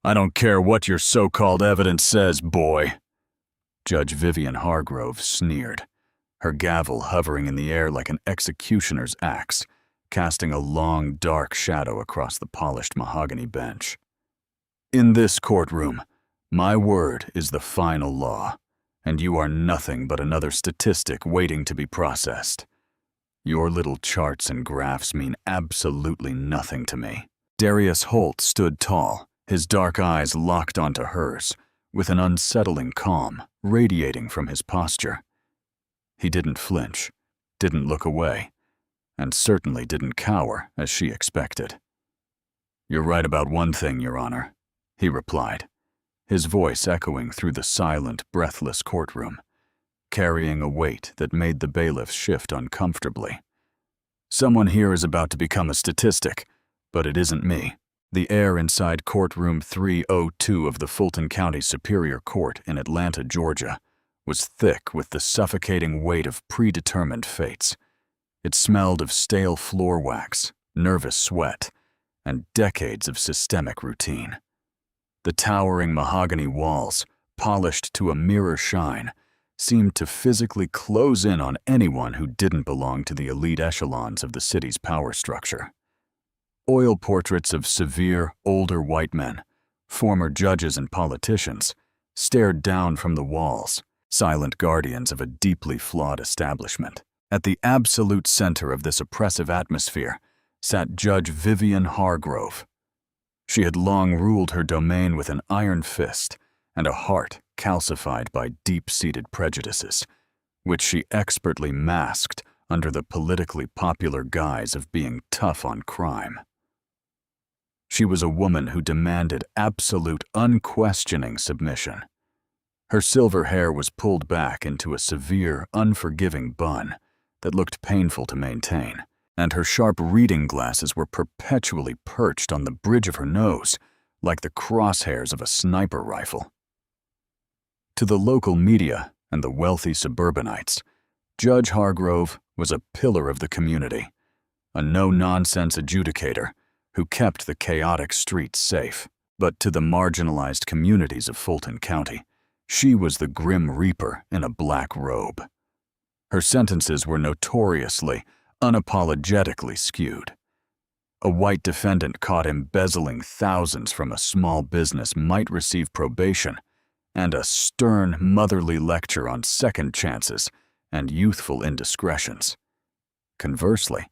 I don't care what your so-called evidence says, boy. Judge Vivian Hargrove sneered, her gavel hovering in the air like an executioner's axe, casting a long, dark shadow across the polished mahogany bench. In this courtroom, my word is the final law, and you are nothing but another statistic waiting to be processed. Your little charts and graphs mean absolutely nothing to me. Darius Holt stood tall, his dark eyes locked onto hers, with an unsettling calm radiating from his posture. He didn't flinch, didn't look away, and certainly didn't cower as she expected. "You're right about one thing, Your Honor," he replied, his voice echoing through the silent, breathless courtroom, carrying a weight that made the bailiffs shift uncomfortably. "Someone here is about to become a statistic, but it isn't me." The air inside courtroom 302 of the Fulton County Superior Court in Atlanta, Georgia, was thick with the suffocating weight of predetermined fates. It smelled of stale floor wax, nervous sweat, and decades of systemic routine. The towering mahogany walls, polished to a mirror shine, seemed to physically close in on anyone who didn't belong to the elite echelons of the city's power structure. Oil portraits of severe, older white men, former judges and politicians, stared down from the walls, silent guardians of a deeply flawed establishment. At the absolute center of this oppressive atmosphere sat Judge Vivian Hargrove. She had long ruled her domain with an iron fist and a heart calcified by deep-seated prejudices, which she expertly masked under the politically popular guise of being tough on crime. She was a woman who demanded absolute, unquestioning submission. Her silver hair was pulled back into a severe, unforgiving bun that looked painful to maintain, and her sharp reading glasses were perpetually perched on the bridge of her nose, like the crosshairs of a sniper rifle. To the local media and the wealthy suburbanites, Judge Hargrove was a pillar of the community, a no-nonsense adjudicator who kept the chaotic streets safe. But to the marginalized communities of Fulton County, she was the Grim Reaper in a black robe. Her sentences were notoriously, unapologetically skewed. A white defendant caught embezzling thousands from a small business might receive probation and a stern, motherly lecture on second chances and youthful indiscretions. Conversely,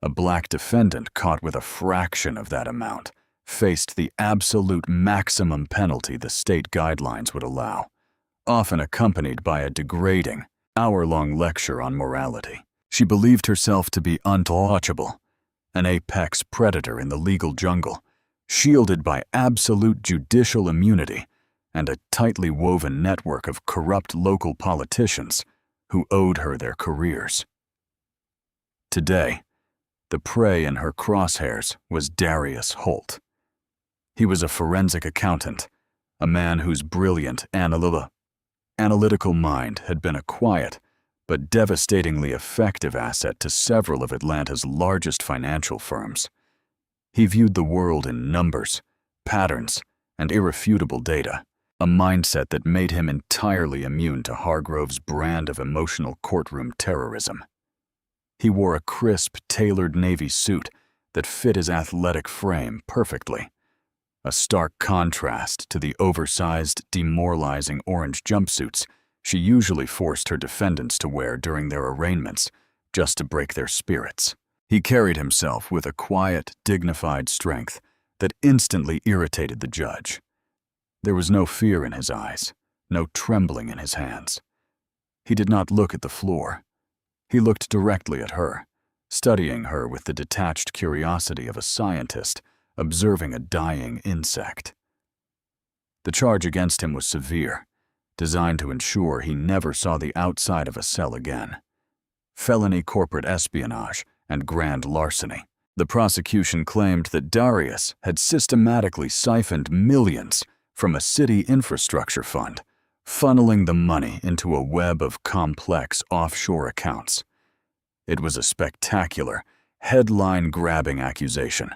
a black defendant caught with a fraction of that amount faced the absolute maximum penalty the state guidelines would allow, often accompanied by a degrading, hour-long lecture on morality. She believed herself to be untouchable, an apex predator in the legal jungle, shielded by absolute judicial immunity and a tightly woven network of corrupt local politicians who owed her their careers. Today, the prey in her crosshairs was Darius Holt. He was a forensic accountant, a man whose brilliant analytical mind had been a quiet but devastatingly effective asset to several of Atlanta's largest financial firms. He viewed the world in numbers, patterns, and irrefutable data, a mindset that made him entirely immune to Hargrove's brand of emotional courtroom terrorism. He wore a crisp, tailored navy suit that fit his athletic frame perfectly, a stark contrast to the oversized, demoralizing orange jumpsuits she usually forced her defendants to wear during their arraignments just to break their spirits. He carried himself with a quiet, dignified strength that instantly irritated the judge. There was no fear in his eyes, no trembling in his hands. He did not look at the floor. He looked directly at her, studying her with the detached curiosity of a scientist observing a dying insect. The charge against him was severe, designed to ensure he never saw the outside of a cell again. Felony corporate espionage and grand larceny. The prosecution claimed that Darius had systematically siphoned millions from a city infrastructure fund, funneling the money into a web of complex offshore accounts. It was a spectacular, headline-grabbing accusation,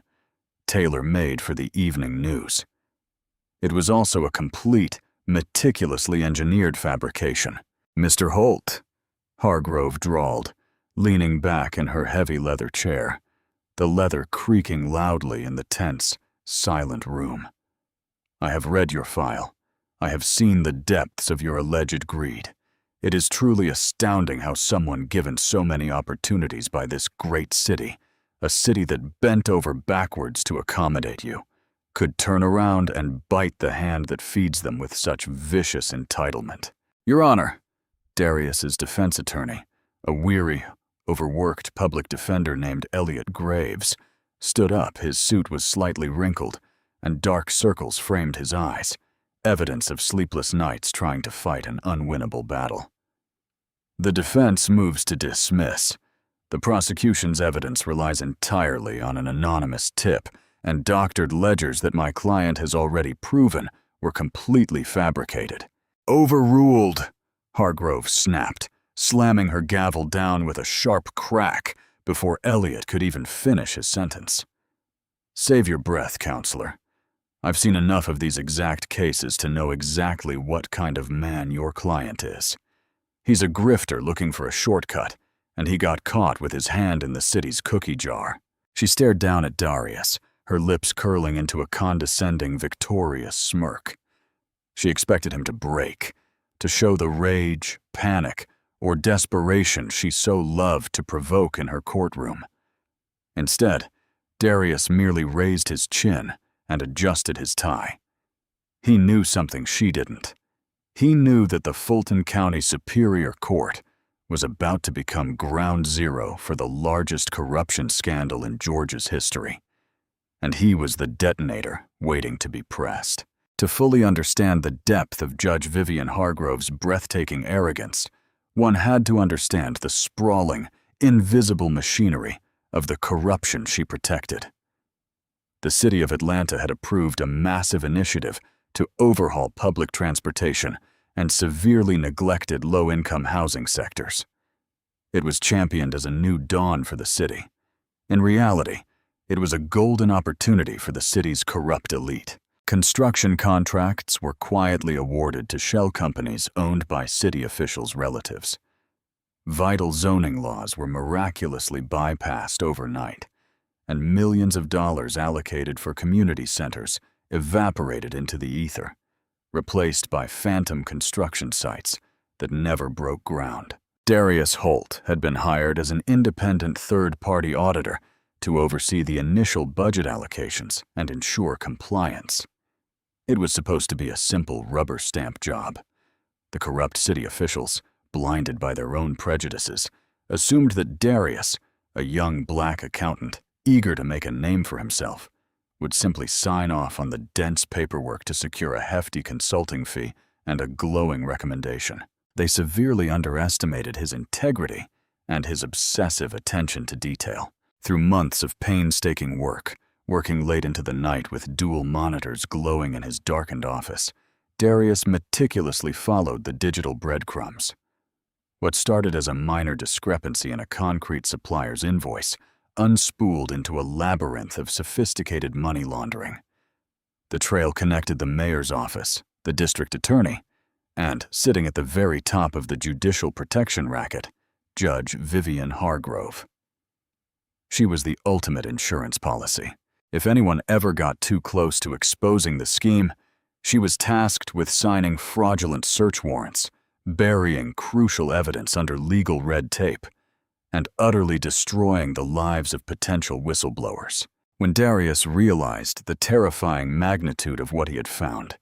tailor-made for the evening news. It was also a complete, meticulously engineered fabrication. "Mr. Holt," Hargrove drawled, leaning back in her heavy leather chair, the leather creaking loudly in the tense, silent room. "I have read your file. I have seen the depths of your alleged greed. It is truly astounding how someone given so many opportunities by this great city, a city that bent over backwards to accommodate you, could turn around and bite the hand that feeds them with such vicious entitlement." "Your Honor," Darius's defense attorney, a weary, overworked public defender named Elliot Graves, stood up. His suit was slightly wrinkled, and dark circles framed his eyes, evidence of sleepless nights trying to fight an unwinnable battle. "The defense moves to dismiss. The prosecution's evidence relies entirely on an anonymous tip and doctored ledgers that my client has already proven were completely fabricated." "Overruled," Hargrove snapped, slamming her gavel down with a sharp crack before Elliot could even finish his sentence. "Save your breath, counselor. I've seen enough of these exact cases to know exactly what kind of man your client is. He's a grifter looking for a shortcut, and he got caught with his hand in the city's cookie jar." She stared down at Darius, her lips curling into a condescending, victorious smirk. She expected him to break, to show the rage, panic, or desperation she so loved to provoke in her courtroom. Instead, Darius merely raised his chin and adjusted his tie. He knew something she didn't. He knew that the Fulton County Superior Court was about to become ground zero for the largest corruption scandal in Georgia's history, and he was the detonator waiting to be pressed. To fully understand the depth of Judge Vivian Hargrove's breathtaking arrogance, one had to understand the sprawling, invisible machinery of the corruption she protected. The city of Atlanta had approved a massive initiative to overhaul public transportation and severely neglected low-income housing sectors. It was championed as a new dawn for the city. In reality, it was a golden opportunity for the city's corrupt elite. Construction contracts were quietly awarded to shell companies owned by city officials' relatives. Vital zoning laws were miraculously bypassed overnight, and millions of dollars allocated for community centers evaporated into the ether, replaced by phantom construction sites that never broke ground. Darius Holt had been hired as an independent third-party auditor to oversee the initial budget allocations and ensure compliance. It was supposed to be a simple rubber stamp job. The corrupt city officials, blinded by their own prejudices, assumed that Darius, a young black accountant eager to make a name for himself, would simply sign off on the dense paperwork to secure a hefty consulting fee and a glowing recommendation. They severely underestimated his integrity and his obsessive attention to detail. Through months of painstaking work, working late into the night with dual monitors glowing in his darkened office, Darius meticulously followed the digital breadcrumbs. What started as a minor discrepancy in a concrete supplier's invoice unspooled into a labyrinth of sophisticated money laundering. The trail connected the mayor's office, the district attorney, and, sitting at the very top of the judicial protection racket, Judge Vivian Hargrove. She was the ultimate insurance policy. If anyone ever got too close to exposing the scheme, she was tasked with signing fraudulent search warrants, burying crucial evidence under legal red tape, and utterly destroying the lives of potential whistleblowers. When Darius realized the terrifying magnitude of what he had found,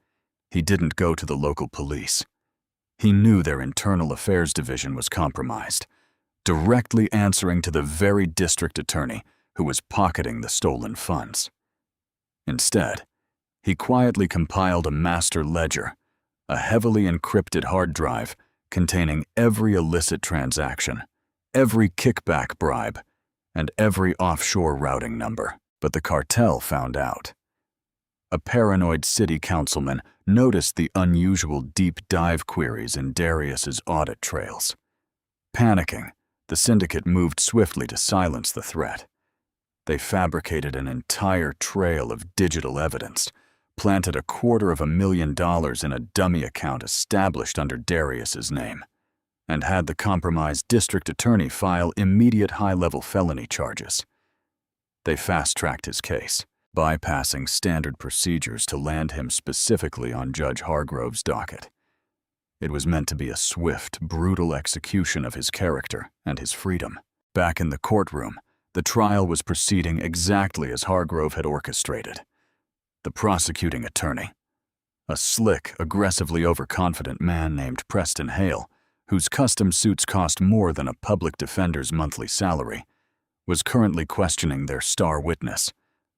he didn't go to the local police. He knew their internal affairs division was compromised, directly answering to the very district attorney who was pocketing the stolen funds. Instead, he quietly compiled a master ledger, a heavily encrypted hard drive containing every illicit transaction, every kickback bribe, and every offshore routing number. But the cartel found out. A paranoid city councilman noticed the unusual deep dive queries in Darius's audit trails. Panicking, the syndicate moved swiftly to silence the threat. They fabricated an entire trail of digital evidence, planted $250,000 in a dummy account established under Darius's name, and had the compromised district attorney file immediate high-level felony charges. They fast-tracked his case, bypassing standard procedures to land him specifically on Judge Hargrove's docket. It was meant to be a swift, brutal execution of his character and his freedom. Back in the courtroom, the trial was proceeding exactly as Hargrove had orchestrated. The prosecuting attorney, a slick, aggressively overconfident man named Preston Hale, whose custom suits cost more than a public defender's monthly salary, was currently questioning their star witness,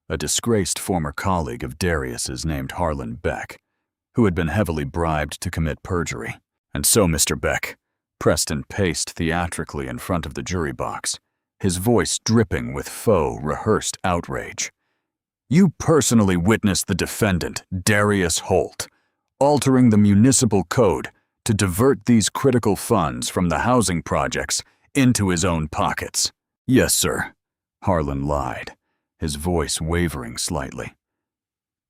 a disgraced former colleague of Darius's named Harlan Beck, who had been heavily bribed to commit perjury. "And so, Mr. Beck," Preston paced theatrically in front of the jury box, his voice dripping with faux, rehearsed outrage. "You personally witnessed the defendant, Darius Holt, altering the municipal code to divert these critical funds from the housing projects into his own pockets." "Yes, sir," Harlan lied, his voice wavering slightly.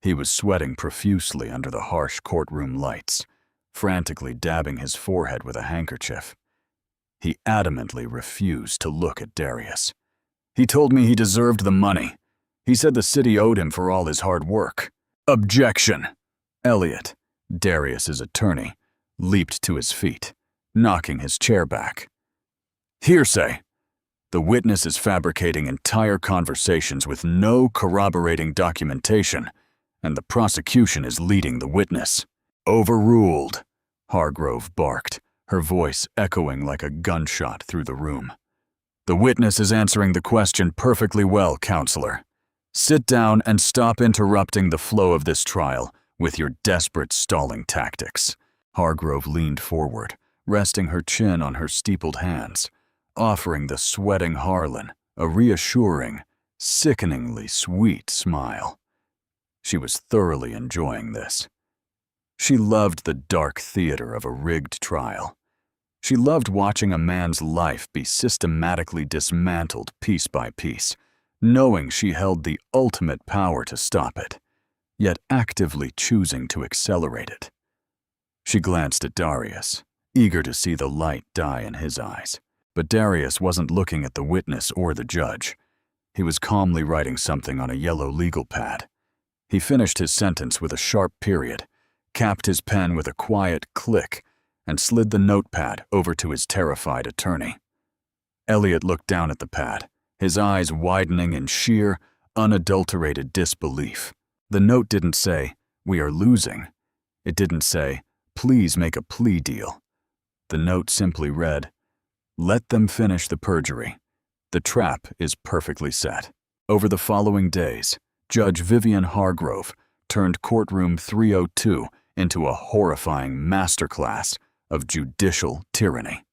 He was sweating profusely under the harsh courtroom lights, frantically dabbing his forehead with a handkerchief. He adamantly refused to look at Darius. "He told me he deserved the money. He said the city owed him for all his hard work." "Objection!" Elliot, Darius's attorney, leaped to his feet, knocking his chair back. "Hearsay! The witness is fabricating entire conversations with no corroborating documentation, and the prosecution is leading the witness." "Overruled," Hargrove barked, her voice echoing like a gunshot through the room. "The witness is answering the question perfectly well, counselor. Sit down and stop interrupting the flow of this trial with your desperate stalling tactics." Hargrove leaned forward, resting her chin on her steepled hands, offering the sweating Harlan a reassuring, sickeningly sweet smile. She was thoroughly enjoying this. She loved the dark theater of a rigged trial. She loved watching a man's life be systematically dismantled piece by piece, knowing she held the ultimate power to stop it, yet actively choosing to accelerate it. She glanced at Darius, eager to see the light die in his eyes. But Darius wasn't looking at the witness or the judge. He was calmly writing something on a yellow legal pad. He finished his sentence with a sharp period, capped his pen with a quiet click, and slid the notepad over to his terrified attorney. Elliot looked down at the pad, his eyes widening in sheer, unadulterated disbelief. The note didn't say, "We are losing." It didn't say, "Please make a plea deal." The note simply read, "Let them finish the perjury. The trap is perfectly set." Over the following days, Judge Vivian Hargrove turned courtroom 302 into a horrifying masterclass of judicial tyranny.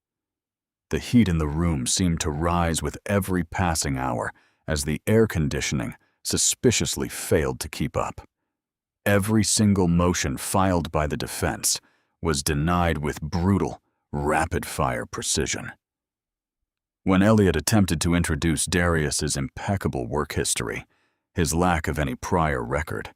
The heat in the room seemed to rise with every passing hour as the air conditioning suspiciously failed to keep up. Every single motion filed by the defense was denied with brutal, rapid-fire precision. When Elliot attempted to introduce Darius's impeccable work history, his lack of any prior record,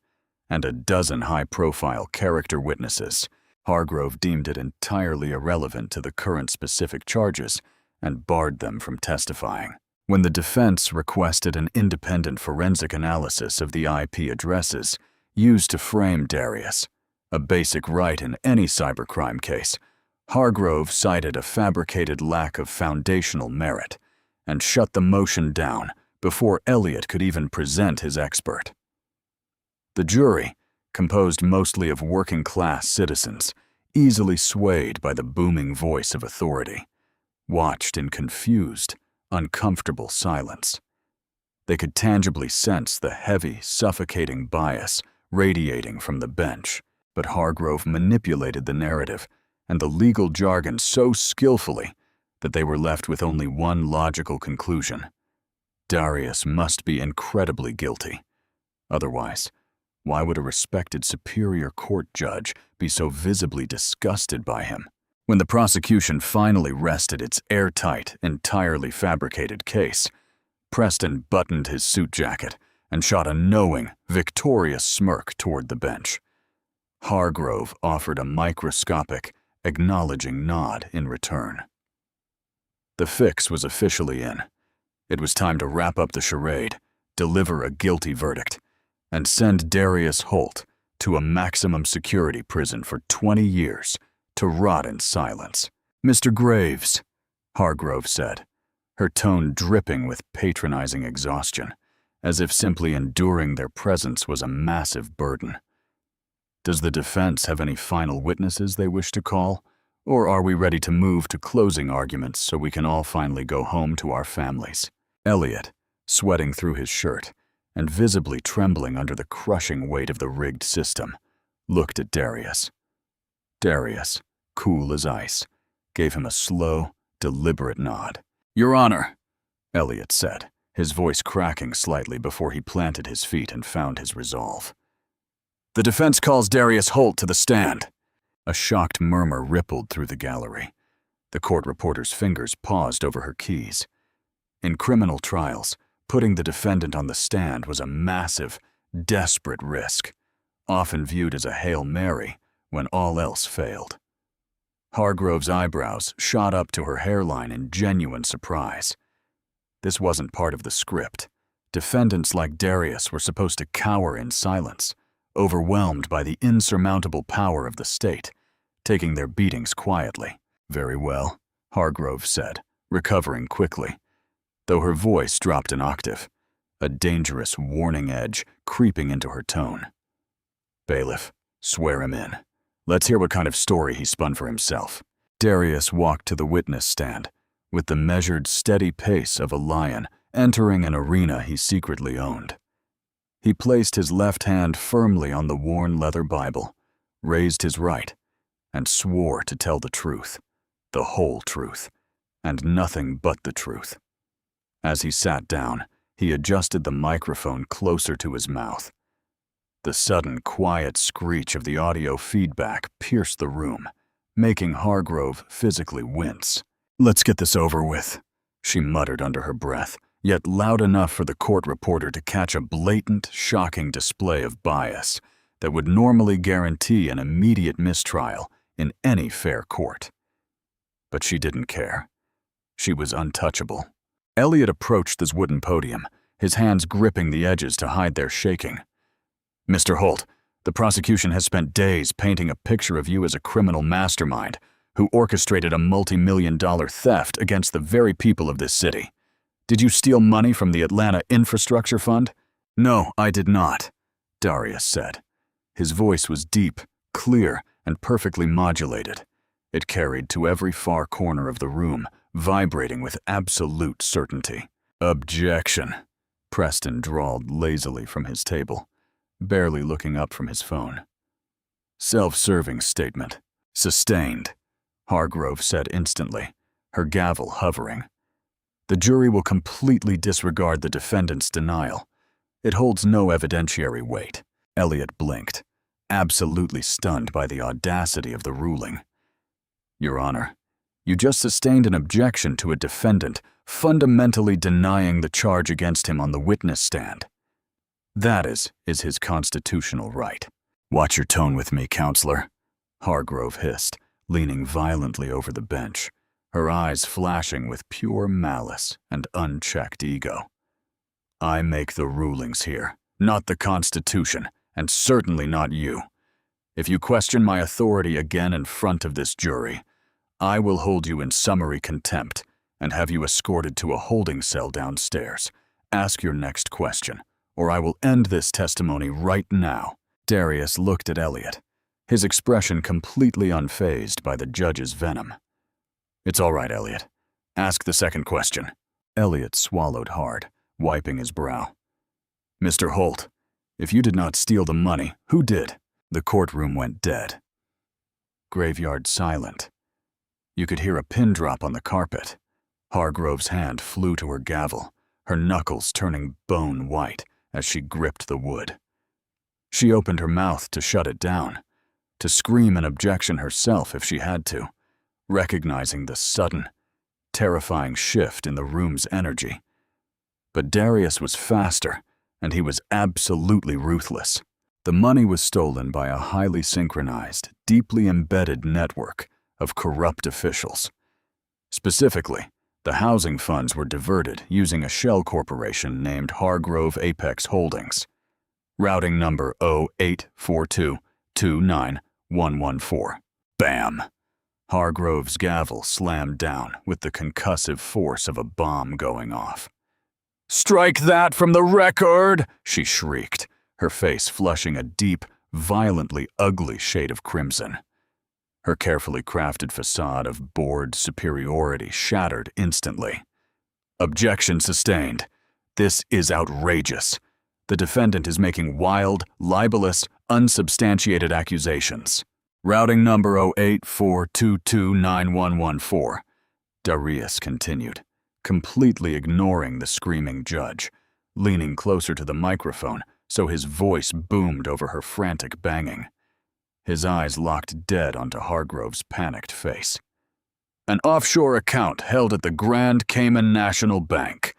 and a dozen high-profile character witnesses, Hargrove deemed it entirely irrelevant to the current specific charges and barred them from testifying. When the defense requested an independent forensic analysis of the IP addresses used to frame Darius, a basic right in any cybercrime case, Hargrove cited a fabricated lack of foundational merit and shut the motion down before Elliot could even present his expert. The jury, composed mostly of working-class citizens, easily swayed by the booming voice of authority, watched in confused, uncomfortable silence. They could tangibly sense the heavy, suffocating bias radiating from the bench, but Hargrove manipulated the narrative and the legal jargon so skillfully that they were left with only one logical conclusion. Darius must be incredibly guilty. Otherwise, why would a respected superior court judge be so visibly disgusted by him? When the prosecution finally rested its airtight, entirely fabricated case, Preston buttoned his suit jacket and shot a knowing, victorious smirk toward the bench. Hargrove offered a microscopic, acknowledging nod in return. The fix was officially in. It was time to wrap up the charade, deliver a guilty verdict, and send Darius Holt to a maximum security prison for 20 years to rot in silence. "Mr. Graves," Hargrove said, her tone dripping with patronizing exhaustion, as if simply enduring their presence was a massive burden. "Does the defense have any final witnesses they wish to call, or are we ready to move to closing arguments so we can all finally go home to our families?" Elliot, sweating through his shirt and visibly trembling under the crushing weight of the rigged system, looked at Darius. Darius, cool as ice, gave him a slow, deliberate nod. "Your Honor," Elliot said, his voice cracking slightly before he planted his feet and found his resolve. "The defense calls Darius Holt to the stand." A shocked murmur rippled through the gallery. The court reporter's fingers paused over her keys. In criminal trials, putting the defendant on the stand was a massive, desperate risk, often viewed as a Hail Mary when all else failed. Hargrove's eyebrows shot up to her hairline in genuine surprise. This wasn't part of the script. Defendants like Darius were supposed to cower in silence, overwhelmed by the insurmountable power of the state, taking their beatings quietly. "Very well," Hargrove said, recovering quickly, though her voice dropped an octave, a dangerous warning edge creeping into her tone. "Bailiff, swear him in. Let's hear what kind of story he spun for himself." Darius walked to the witness stand with the measured, steady pace of a lion entering an arena he secretly owned. He placed his left hand firmly on the worn leather Bible, raised his right, and swore to tell the truth, the whole truth, and nothing but the truth. As he sat down, he adjusted the microphone closer to his mouth. The sudden, quiet screech of the audio feedback pierced the room, making Hargrove physically wince. "Let's get this over with," she muttered under her breath, yet loud enough for the court reporter to catch a blatant, shocking display of bias that would normally guarantee an immediate mistrial in any fair court. But she didn't care. She was untouchable. Elliot approached this wooden podium, his hands gripping the edges to hide their shaking. "Mr. Holt, the prosecution has spent days painting a picture of you as a criminal mastermind who orchestrated a multi-million-dollar theft against the very people of this city. Did you steal money from the Atlanta Infrastructure Fund?" "No, I did not," Darius said. His voice was deep, clear, and perfectly modulated. It carried to every far corner of the room, vibrating with absolute certainty. "Objection," Preston drawled lazily from his table, barely looking up from his phone. "Self-serving statement. Sustained," Hargrove said instantly, her gavel hovering. "The jury will completely disregard the defendant's denial. It holds no evidentiary weight." Elliot blinked, absolutely stunned by the audacity of the ruling. "Your Honor, you just sustained an objection to a defendant fundamentally denying the charge against him on the witness stand. That is his constitutional right." "Watch your tone with me, counselor," Hargrove hissed, leaning violently over the bench, her eyes flashing with pure malice and unchecked ego. "I make the rulings here, not the Constitution, and certainly not you. If you question my authority again in front of this jury, I will hold you in summary contempt and have you escorted to a holding cell downstairs. Ask your next question, or I will end this testimony right now." Darius looked at Elliot, his expression completely unfazed by the judge's venom. "It's all right, Elliot. Ask the second question." Elliot swallowed hard, wiping his brow. "Mr. Holt, if you did not steal the money, who did?" The courtroom went dead. Graveyard silent. You could hear a pin drop on the carpet. Hargrove's hand flew to her gavel, her knuckles turning bone white as she gripped the wood. She opened her mouth to shut it down, to scream an objection herself if she had to, recognizing the sudden, terrifying shift in the room's energy. But Darius was faster and he was absolutely ruthless. The money was stolen by a highly synchronized, deeply embedded network of corrupt officials. Specifically, the housing funds were diverted using a shell corporation named Hargrove Apex Holdings. Routing number 0842291114. Bam! Hargrove's gavel slammed down with the concussive force of a bomb going off. "Strike that from the record!" she shrieked, her face flushing a deep, violently ugly shade of crimson. Her carefully crafted facade of bored superiority shattered instantly. "Objection sustained. This is outrageous. The defendant is making wild, libelous, unsubstantiated accusations. Routing number 0842291114. Darius continued, completely ignoring the screaming judge, leaning closer to the microphone so his voice boomed over her frantic banging. His eyes locked dead onto Hargrove's panicked face. "An offshore account held at the Grand Cayman National Bank.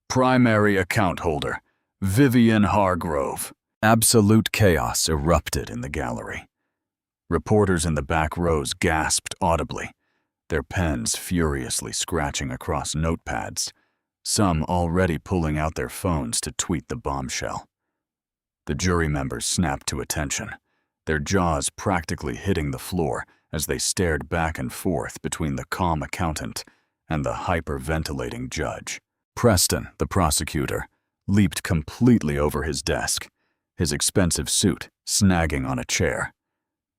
Primary account holder, Vivian Hargrove." Absolute chaos erupted in the gallery. Reporters in the back rows gasped audibly, their pens furiously scratching across notepads, some already pulling out their phones to tweet the bombshell. The jury members snapped to attention, their jaws practically hitting the floor as they stared back and forth between the calm accountant and the hyperventilating judge. Preston, the prosecutor, leaped completely over his desk, his expensive suit snagging on a chair.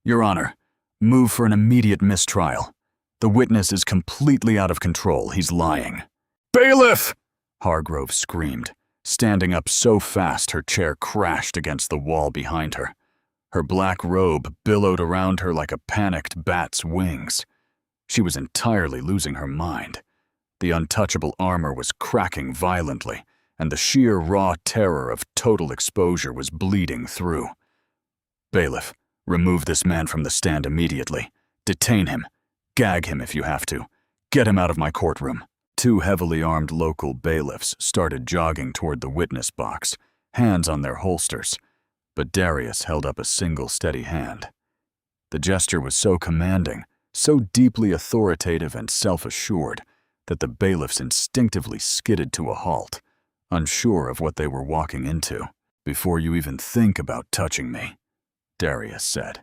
"Your Honor, move for an immediate mistrial. The witness is completely out of control. He's lying." "Bailiff!" Hargrove screamed, standing up so fast her chair crashed against the wall behind her. Her black robe billowed around her like a panicked bat's wings. She was entirely losing her mind. The untouchable armor was cracking violently, and the sheer raw terror of total exposure was bleeding through. "Bailiff, remove this man from the stand immediately. Detain him. Gag him if you have to. Get him out of my courtroom." Two heavily armed local bailiffs started jogging toward the witness box, hands on their holsters, but Darius held up a single steady hand. The gesture was so commanding, so deeply authoritative and self-assured, that the bailiffs instinctively skidded to a halt, unsure of what they were walking into. "Before you even think about touching me," Darius said,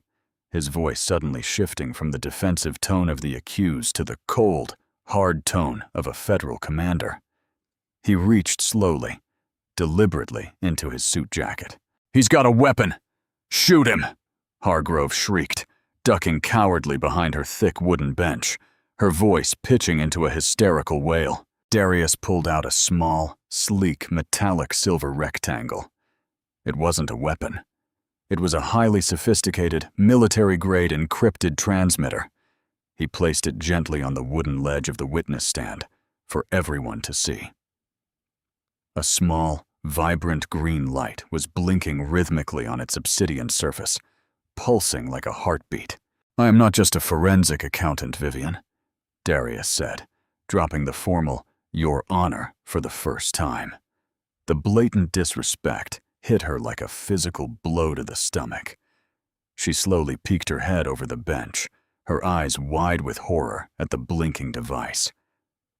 his voice suddenly shifting from the defensive tone of the accused to the cold, hard tone of a federal commander. He reached slowly, deliberately into his suit jacket. "He's got a weapon! Shoot him!" Hargrove shrieked, ducking cowardly behind her thick wooden bench, her voice pitching into a hysterical wail. Darius pulled out a small, sleek, metallic silver rectangle. It wasn't a weapon. It was a highly sophisticated, military-grade encrypted transmitter. He placed it gently on the wooden ledge of the witness stand for everyone to see. A small, vibrant green light was blinking rhythmically on its obsidian surface, pulsing like a heartbeat. "I am not just a forensic accountant, Vivian," Darius said, dropping the formal "Your Honor" for the first time. The blatant disrespect hit her like a physical blow to the stomach. She slowly peeked her head over the bench, her eyes wide with horror at the blinking device.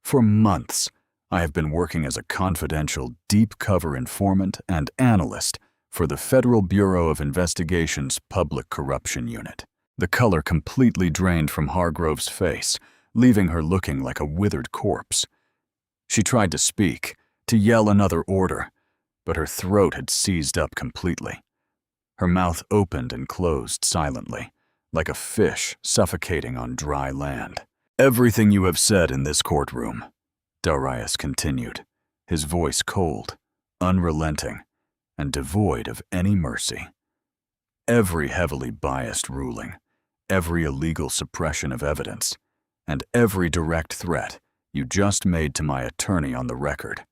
"For months, I have been working as a confidential, deep-cover informant and analyst for the Federal Bureau of Investigation's Public Corruption Unit." The color completely drained from Hargrove's face, leaving her looking like a withered corpse. She tried to speak, to yell another order, but her throat had seized up completely. Her mouth opened and closed silently, like a fish suffocating on dry land. "Everything you have said in this courtroom," Darius continued, his voice cold, unrelenting, and devoid of any mercy. "Every heavily biased ruling, every illegal suppression of evidence, and every direct threat you just made to my attorney on the record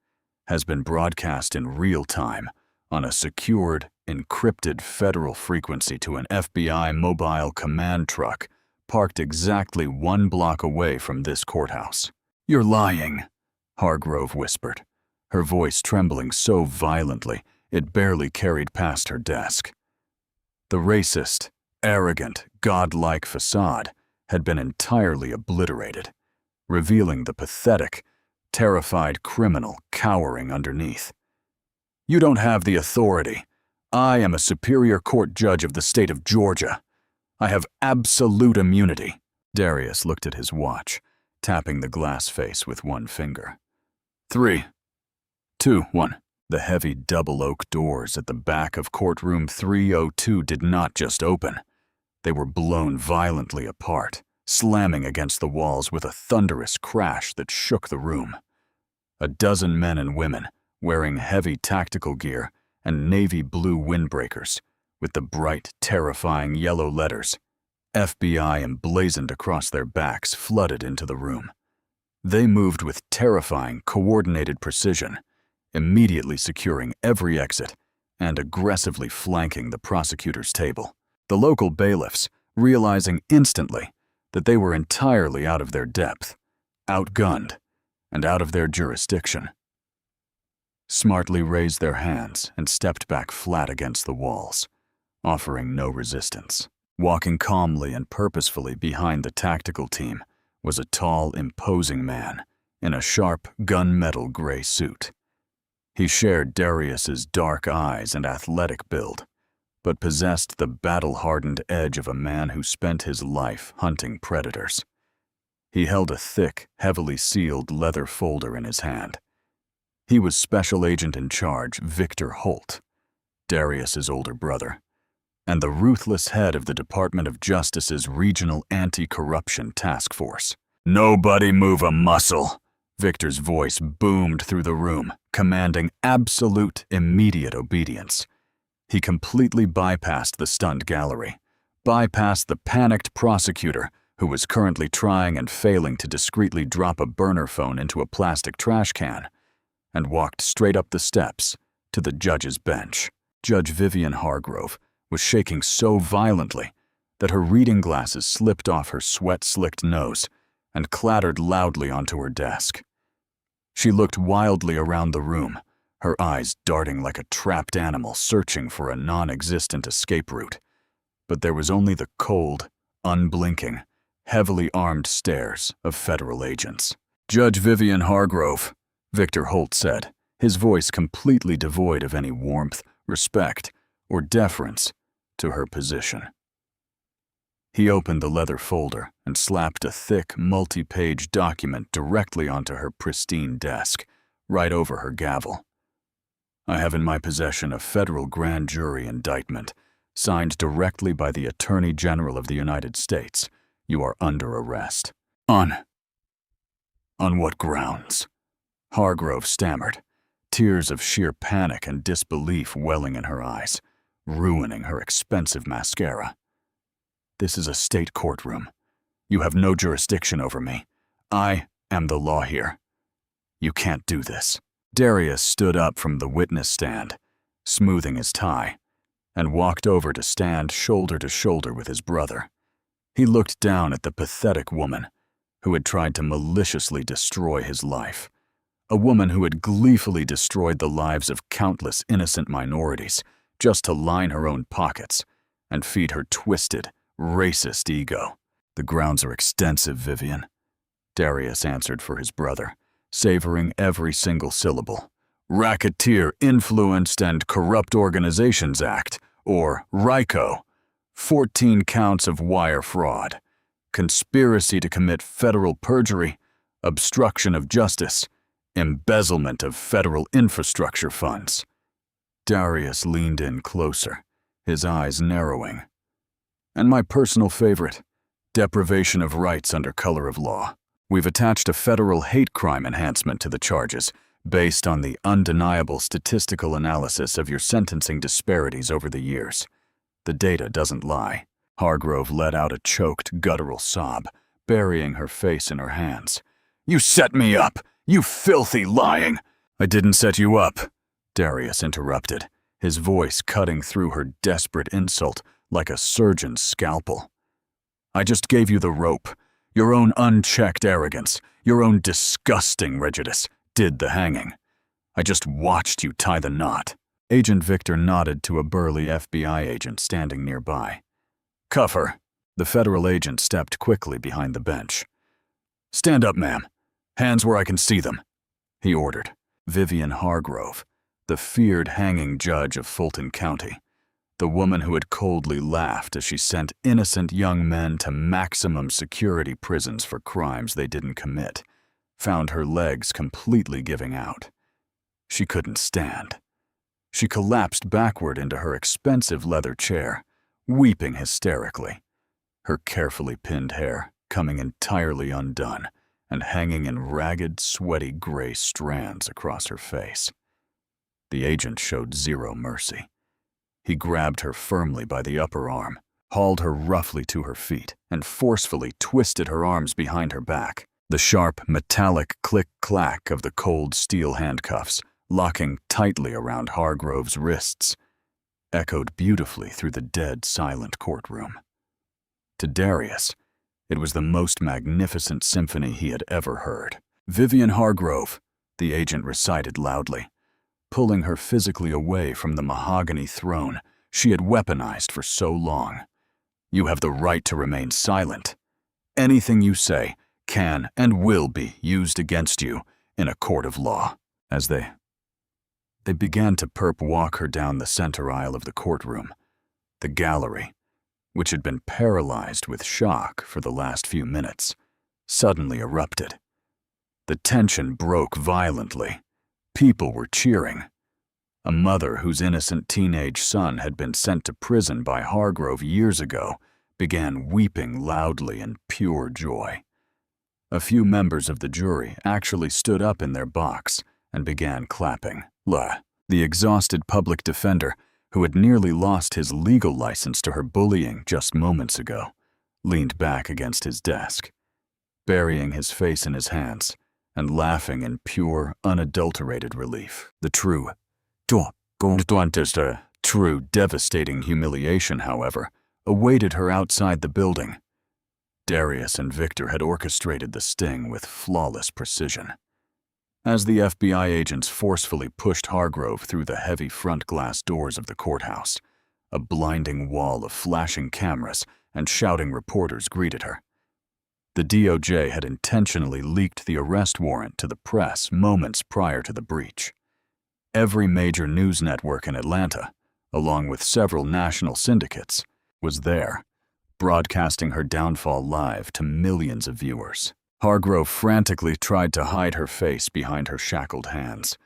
has been broadcast in real time on a secured, encrypted federal frequency to an FBI mobile command truck parked exactly 1 block away from this courthouse." "You're lying," Hargrove whispered, her voice trembling so violently it barely carried past her desk. The racist, arrogant, godlike facade had been entirely obliterated, revealing the pathetic, terrified criminal cowering underneath. "You don't have the authority. I am a superior court judge of the state of Georgia. I have absolute immunity." Darius looked at his watch, tapping the glass face with one finger. 3, 2, 1. The heavy double oak doors at the back of courtroom 302 did not just open. They were blown violently apart, slamming against the walls with a thunderous crash that shook the room. A dozen men and women, wearing heavy tactical gear and navy blue windbreakers, with the bright, terrifying yellow letters FBI emblazoned across their backs, flooded into the room. They moved with terrifying, coordinated precision, immediately securing every exit and aggressively flanking the prosecutor's table. The local bailiffs, realizing instantly that they were entirely out of their depth, outgunned, and out of their jurisdiction, smartly raised their hands and stepped back flat against the walls, offering no resistance. Walking calmly and purposefully behind the tactical team was a tall, imposing man in a sharp, gunmetal gray suit. He shared Darius's dark eyes and athletic build, but possessed the battle-hardened edge of a man who spent his life hunting predators. He held a thick, heavily sealed leather folder in his hand. He was Special Agent in Charge Victor Holt, Darius's older brother, and the ruthless head of the Department of Justice's Regional Anti-Corruption Task Force. "Nobody move a muscle!" Victor's voice boomed through the room, commanding absolute, immediate obedience. He completely bypassed the stunned gallery, bypassed the panicked prosecutor who was currently trying and failing to discreetly drop a burner phone into a plastic trash can, and walked straight up the steps to the judge's bench. Judge Vivian Hargrove was shaking so violently that her reading glasses slipped off her sweat-slicked nose and clattered loudly onto her desk. She looked wildly around the room, her eyes darting like a trapped animal searching for a non-existent escape route. But there was only the cold, unblinking, heavily armed stares of federal agents. "Judge Vivian Hargrove," Victor Holt said, his voice completely devoid of any warmth, respect, or deference to her position. He opened the leather folder and slapped a thick, multi-page document directly onto her pristine desk, right over her gavel. "I have in my possession a federal grand jury indictment, signed directly by the Attorney General of the United States. You are under arrest." On what grounds?" Hargrove stammered, tears of sheer panic and disbelief welling in her eyes, ruining her expensive mascara. "This is a state courtroom. You have no jurisdiction over me. I am the law here. You can't do this." Darius stood up from the witness stand, smoothing his tie, and walked over to stand shoulder to shoulder with his brother. He looked down at the pathetic woman who had tried to maliciously destroy his life, a woman who had gleefully destroyed the lives of countless innocent minorities just to line her own pockets and feed her twisted, racist ego. "The grounds are extensive, Vivian," Darius answered for his brother, savoring every single syllable. "Racketeer Influenced and Corrupt Organizations Act, or RICO, 14 counts of wire fraud, conspiracy to commit federal perjury, obstruction of justice, embezzlement of federal infrastructure funds." Darius leaned in closer, his eyes narrowing. "And my personal favorite, deprivation of rights under color of law. We've attached a federal hate crime enhancement to the charges based on the undeniable statistical analysis of your sentencing disparities over the years. The data doesn't lie." Hargrove let out a choked, guttural sob, burying her face in her hands. "You set me up, you filthy lying—" "I didn't set you up," Darius interrupted, his voice cutting through her desperate insult like a surgeon's scalpel. "I just gave you the rope. Your own unchecked arrogance, your own disgusting prejudice, did the hanging. I just watched you tie the knot." Agent Victor nodded to a burly FBI agent standing nearby. "Cuff her." The federal agent stepped quickly behind the bench. "Stand up, ma'am. Hands where I can see them," he ordered. Vivian Hargrove, the feared hanging judge of Fulton County, the woman who had coldly laughed as she sent innocent young men to maximum security prisons for crimes they didn't commit, found her legs completely giving out. She couldn't stand. She collapsed backward into her expensive leather chair, weeping hysterically, her carefully pinned hair coming entirely undone and hanging in ragged, sweaty gray strands across her face. The agent showed zero mercy. He grabbed her firmly by the upper arm, hauled her roughly to her feet, and forcefully twisted her arms behind her back. The sharp, metallic click-clack of the cold steel handcuffs, locking tightly around Hargrove's wrists, echoed beautifully through the dead, silent courtroom. To Darius, it was the most magnificent symphony he had ever heard. "Vivian Hargrove," the agent recited loudly, pulling her physically away from the mahogany throne she had weaponized for so long. "You have the right to remain silent. Anything you say can and will be used against you in a court of law." As they began to perp walk her down the center aisle of the courtroom, the gallery, which had been paralyzed with shock for the last few minutes, suddenly erupted. The tension broke violently. People were cheering. A mother whose innocent teenage son had been sent to prison by Hargrove years ago began weeping loudly in pure joy. A few members of the jury actually stood up in their box and began clapping. The exhausted public defender, who had nearly lost his legal license to her bullying just moments ago, leaned back against his desk, burying his face in his hands and laughing in pure, unadulterated relief. The true, devastating humiliation, however, awaited her outside the building. Darius and Victor had orchestrated the sting with flawless precision. As the FBI agents forcefully pushed Hargrove through the heavy front glass doors of the courthouse, a blinding wall of flashing cameras and shouting reporters greeted her. The DOJ had intentionally leaked the arrest warrant to the press moments prior to the breach. Every major news network in Atlanta, along with several national syndicates, was there, broadcasting her downfall live to millions of viewers. Hargrove frantically tried to hide her face behind her shackled hands,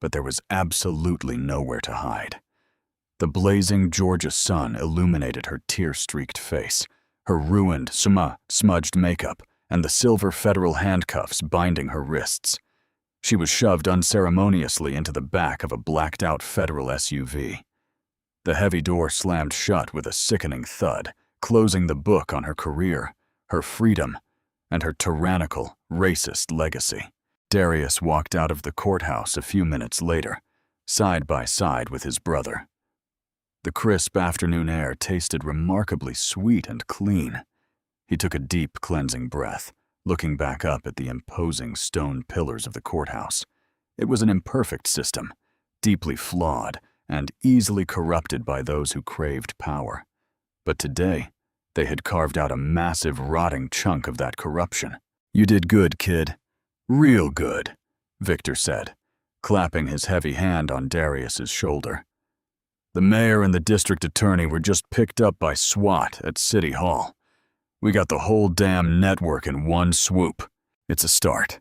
but there was absolutely nowhere to hide. The blazing Georgia sun illuminated her tear-streaked face, her ruined, smudged makeup, and the silver federal handcuffs binding her wrists. She was shoved unceremoniously into the back of a blacked-out federal SUV. The heavy door slammed shut with a sickening thud, closing the book on her career, her freedom, and her tyrannical, racist legacy. Darius walked out of the courthouse a few minutes later, side by side with his brother. The crisp afternoon air tasted remarkably sweet and clean. He took a deep, cleansing breath, looking back up at the imposing stone pillars of the courthouse. It was an imperfect system, deeply flawed and easily corrupted by those who craved power. But today, they had carved out a massive, rotting chunk of that corruption. "You did good, kid. Real good," Victor said, clapping his heavy hand on Darius's shoulder. "The mayor and the district attorney were just picked up by SWAT at City Hall. We got the whole damn network in one swoop." "It's a start,"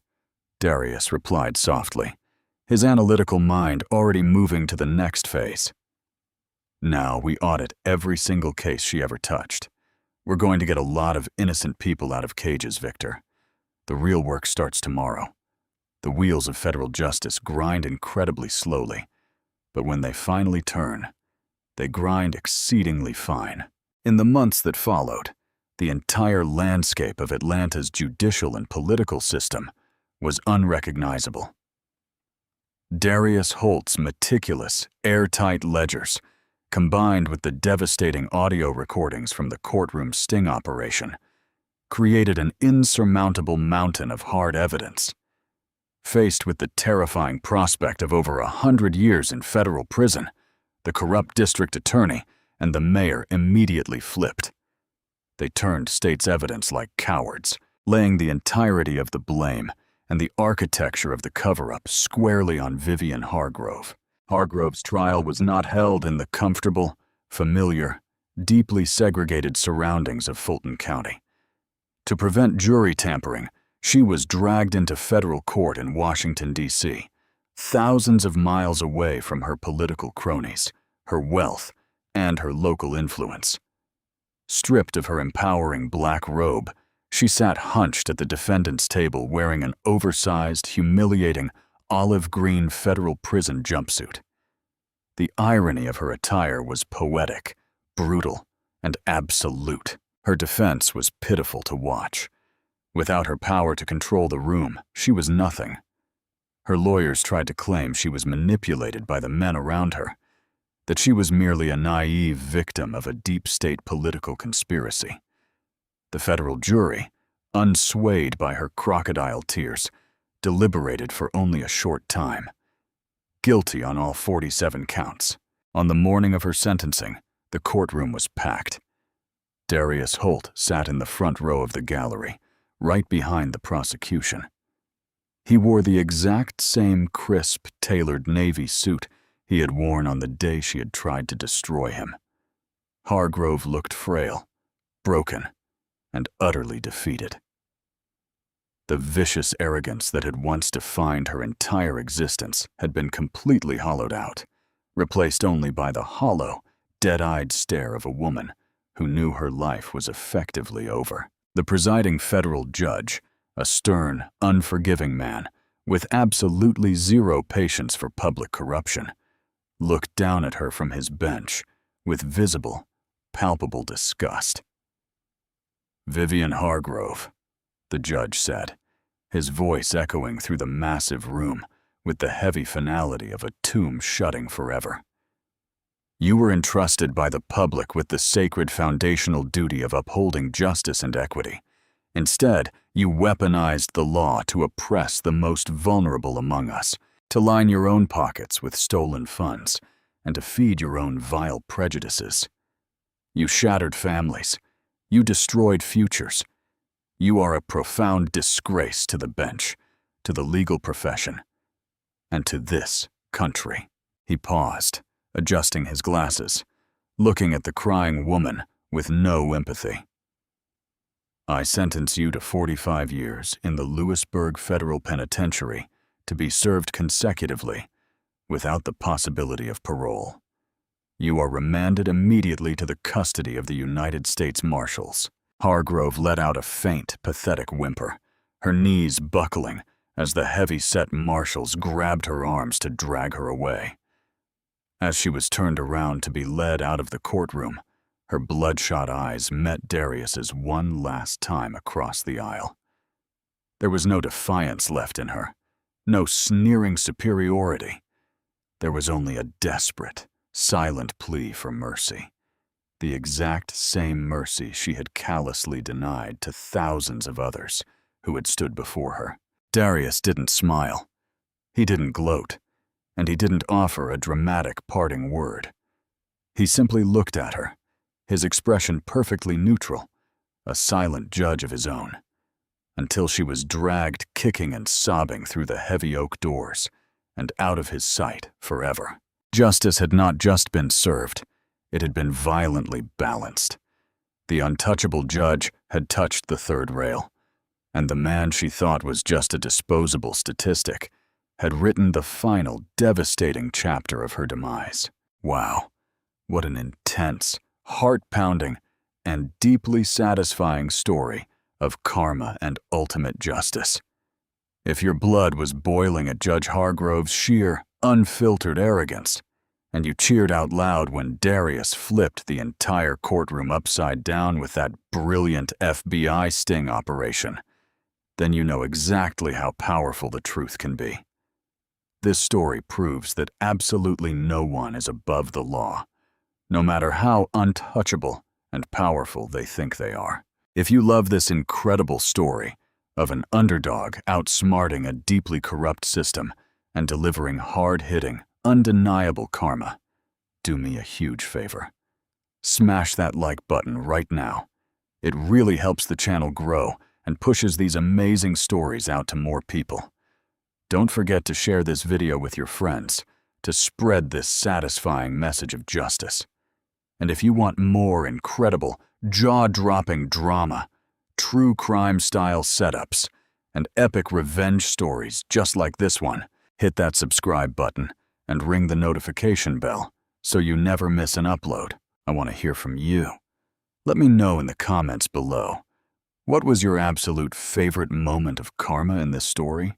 Darius replied softly, his analytical mind already moving to the next phase. "Now we audit every single case she ever touched. We're going to get a lot of innocent people out of cages, Victor. The real work starts tomorrow. The wheels of federal justice grind incredibly slowly, but when they finally turn, they grind exceedingly fine." In the months that followed, the entire landscape of Atlanta's judicial and political system was unrecognizable. Darius Holt's meticulous, airtight ledgers, combined with the devastating audio recordings from the courtroom sting operation, created an insurmountable mountain of hard evidence. Faced with the terrifying prospect of over 100 years in federal prison, the corrupt district attorney, and the mayor immediately flipped. They turned state's evidence like cowards, laying the entirety of the blame and the architecture of the cover-up squarely on Vivian Hargrove. Hargrove's trial was not held in the comfortable, familiar, deeply segregated surroundings of Fulton County. To prevent jury tampering, she was dragged into federal court in Washington, D.C., thousands of miles away from her political cronies, her wealth, and her local influence. Stripped of her empowering black robe, she sat hunched at the defendant's table wearing an oversized, humiliating, olive-green federal prison jumpsuit. The irony of her attire was poetic, brutal, and absolute. Her defense was pitiful to watch. Without her power to control the room, she was nothing. Her lawyers tried to claim she was manipulated by the men around her, that she was merely a naive victim of a deep state political conspiracy. The federal jury, unswayed by her crocodile tears, deliberated for only a short time. Guilty on all 47 counts. On the morning of her sentencing, the courtroom was packed. Darius Holt sat in the front row of the gallery, right behind the prosecution. He wore the exact same crisp, tailored navy suit he had worn on the day she had tried to destroy him. Hargrove looked frail, broken, and utterly defeated. The vicious arrogance that had once defined her entire existence had been completely hollowed out, replaced only by the hollow, dead-eyed stare of a woman who knew her life was effectively over. The presiding federal judge, a stern, unforgiving man with absolutely zero patience for public corruption, looked down at her from his bench with visible, palpable disgust. "Vivian Hargrove," the judge said, his voice echoing through the massive room with the heavy finality of a tomb shutting forever. "You were entrusted by the public with the sacred foundational duty of upholding justice and equity. Instead, you weaponized the law to oppress the most vulnerable among us, to line your own pockets with stolen funds, and to feed your own vile prejudices. You shattered families. You destroyed futures. You are a profound disgrace to the bench, to the legal profession, and to this country." He paused, adjusting his glasses, looking at the crying woman with no empathy. "I sentence you to 45 years in the Lewisburg Federal Penitentiary to be served consecutively, without the possibility of parole. You are remanded immediately to the custody of the United States Marshals." Hargrove let out a faint, pathetic whimper, her knees buckling as the heavy-set marshals grabbed her arms to drag her away. As she was turned around to be led out of the courtroom, her bloodshot eyes met Darius's one last time across the aisle. There was no defiance left in her, no sneering superiority. There was only a desperate, silent plea for mercy. The exact same mercy she had callously denied to thousands of others who had stood before her. Darius didn't smile. He didn't gloat, and he didn't offer a dramatic parting word. He simply looked at her, his expression perfectly neutral, a silent judge of his own, until she was dragged kicking and sobbing through the heavy oak doors and out of his sight forever. Justice had not just been served, it had been violently balanced. The untouchable judge had touched the third rail, and the man she thought was just a disposable statistic had written the final, devastating chapter of her demise. Wow, what an intense, heart-pounding, and deeply satisfying story of karma and ultimate justice. If your blood was boiling at Judge Hargrove's sheer, unfiltered arrogance, and you cheered out loud when Darius flipped the entire courtroom upside down with that brilliant FBI sting operation, then you know exactly how powerful the truth can be. This story proves that absolutely no one is above the law, no matter how untouchable and powerful they think they are. If you love this incredible story of an underdog outsmarting a deeply corrupt system and delivering hard-hitting, undeniable karma, do me a huge favor. Smash that like button right now. It really helps the channel grow and pushes these amazing stories out to more people. Don't forget to share this video with your friends to spread this satisfying message of justice. And if you want more incredible, jaw-dropping drama, true crime-style setups, and epic revenge stories just like this one, hit that subscribe button and ring the notification bell so you never miss an upload. I want to hear from you. Let me know in the comments below. What was your absolute favorite moment of karma in this story?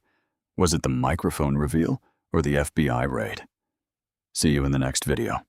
Was it the microphone reveal or the FBI raid? See you in the next video.